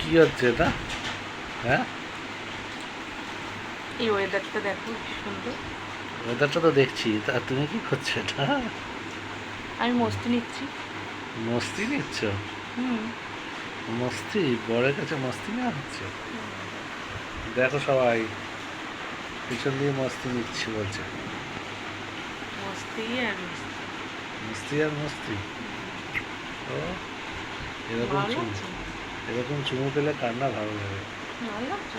কি হচ্ছে এটা? হ্যাঁ, এই ওয়েদারটা দেখো কি সুন্দর। ওয়েদারটা তো দেখছি, তা তুমি কি করছো এটা? আমি মস্তি নিচ্ছি। মস্তি নিচ্ছ? হুম। মস্তি? বরের কাছে মস্তি নেওয়া হচ্ছে? দেখো সবাই, পিছন দিয়ে মস্তি নিচ্ছি বলছে। মস্তি আর মস্তি। মস্তি আর মস্তি। ও, এরকম ভালো চুমু, লাগছে? এরকম চুমু পেলে কার না ভালো লাগে? ভালো লাগছে?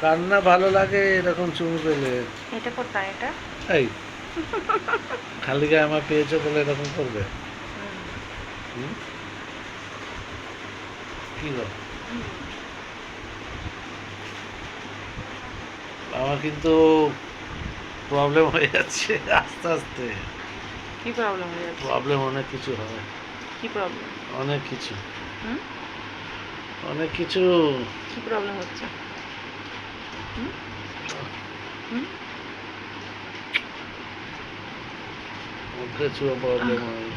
কার না ভালো লাগে এরকম চুমু পেলে? এটা কোথায় এটা? এই, খালি গায়ে আমার পেয়েছো বলে এরকম করবে? হুম। হুম? কি গো, হুম। আমার কিন্তু প্রবলেম হয়ে যাচ্ছে আস্তে আস্তে। কি প্রবলেম হয়ে যাচ্ছে? প্রবলেম অনেক কিছু হয়, কি প্রবলেম? অনেক কিছু, হুম? অনেক কিছু। কি প্রবলেম হচ্ছে? হুম? হুম? মুখে ছুঁয়ে প্রবলেম হয়।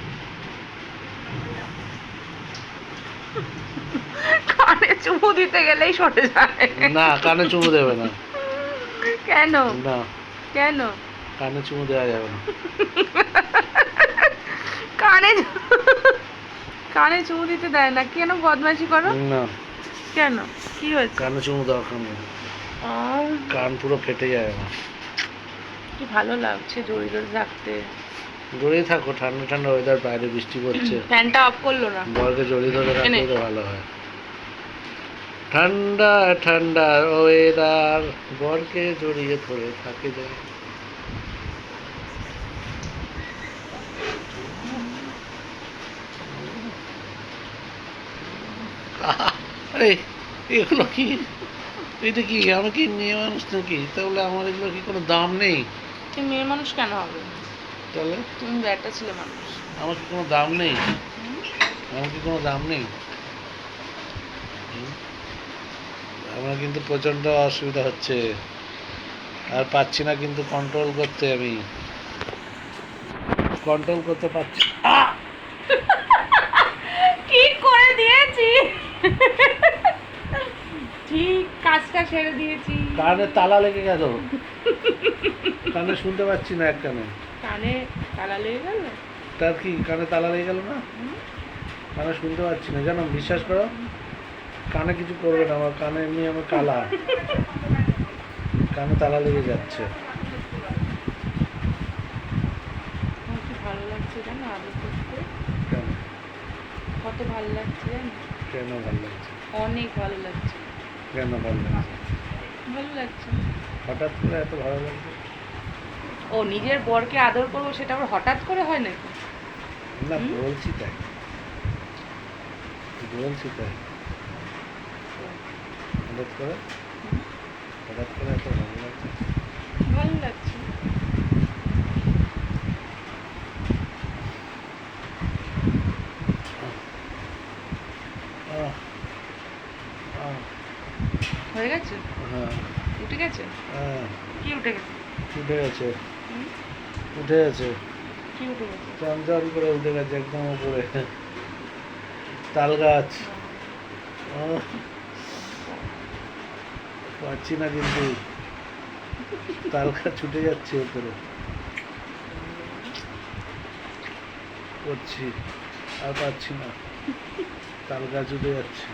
কানে চুমু দিতে গেলেই সরে যায়। না, কানে চুমু দেবে না। কেন? না, কেন? কানে চুমু দেওয়া যাবে না। কানে কানে চুমু দিতে দেয় না কেন? বদমাইশি করো না, কেন? কি হয়েছে? কানে চুমু দরকার নেই, আহ, কান পুরো ফেটে যায় আমার। কি ভালো লাগছে জড়িয়ে ধরে থাকতে। জড়িয়ে থাকো, ঠান্ডা ঠান্ডা ওয়েদার, বাইরে বৃষ্টি পড়ছে, ফ্যানটা অফ করলো না। বরকে জড়িয়ে ধরে এনে। রাখলেই তো ভালো হয়। ঠান্ডা ঠান্ডা ওয়েদার, বরকে জড়িয়ে ধরে থাকে যায়। এই, এগুলো কি? এটা কি? আমি কি মেয়ে মানুষ নাকি? তাহলে আমার এগুলো কি কোনো দাম নেই? তুমি মেয়ে মানুষ কেন হবে? তাহলে তুমি ব্যাটা ছেলে মানুষ। আমার কি কোনো দাম নেই? হুম? আমার কি কোনো দাম নেই? হুম? আমার কিন্তু প্রচণ্ড অসুবিধা হচ্ছে, আর পাচ্ছি না কিন্তু কন্ট্রোল করতে, আমি কন্ট্রোল করতে পারছি। ঠিক করে দিয়েছি। ঠিক কাজটা সেরে দিয়েছি। কানে তালা লেগে গেল, কানে শুনতে পাচ্ছি না এক কানে। কানে তালা লেগে গেল। তার কি, কানে তালা লেগে গেল না? হুম? কানে শুনতে পাচ্ছি না, জানো, বিশ্বাস করো, কানে কিছু করবে না, আমার কানে এমনি আমার কালা, কানে তালা লেগে যাচ্ছে। আমার কি ভালো লাগছে জানো আদর করতে? কেন? কত ভালো লাগছে জানো? কেন ভালো লাগছে? অনেক ভালো লাগছে। কেন ভালো লাগছে? ভালো লাগছে। হঠাৎ করে এত ভালো লাগছে? ও নিজের বরকে আদর করবো সেটা আবার হঠাৎ করে হয় নাকি? না, হুম? বলছি তাই, বলছি তাই। হঠাৎ করে, হুম? হঠাৎ করে এত ভালো লাগছে। ভালো লাগছে। আহ, আহ, হয়ে গেছে? হ্যাঁ, উঠে গেছে? হ্যাঁ, কি উঠে গেছে? উঠে গেছে, হুম? উঠে গেছে, কি উঠে গেছে? চঞ্চল করে উঠে গেছে একদম উপরে, তাল গাছ। আহ, পাচ্ছি না কিন্তু, তাল গাছ ছুটে যাচ্ছে উপরে, করছি, আর পাচ্ছি না, তাল গাছ উঠে যাচ্ছে।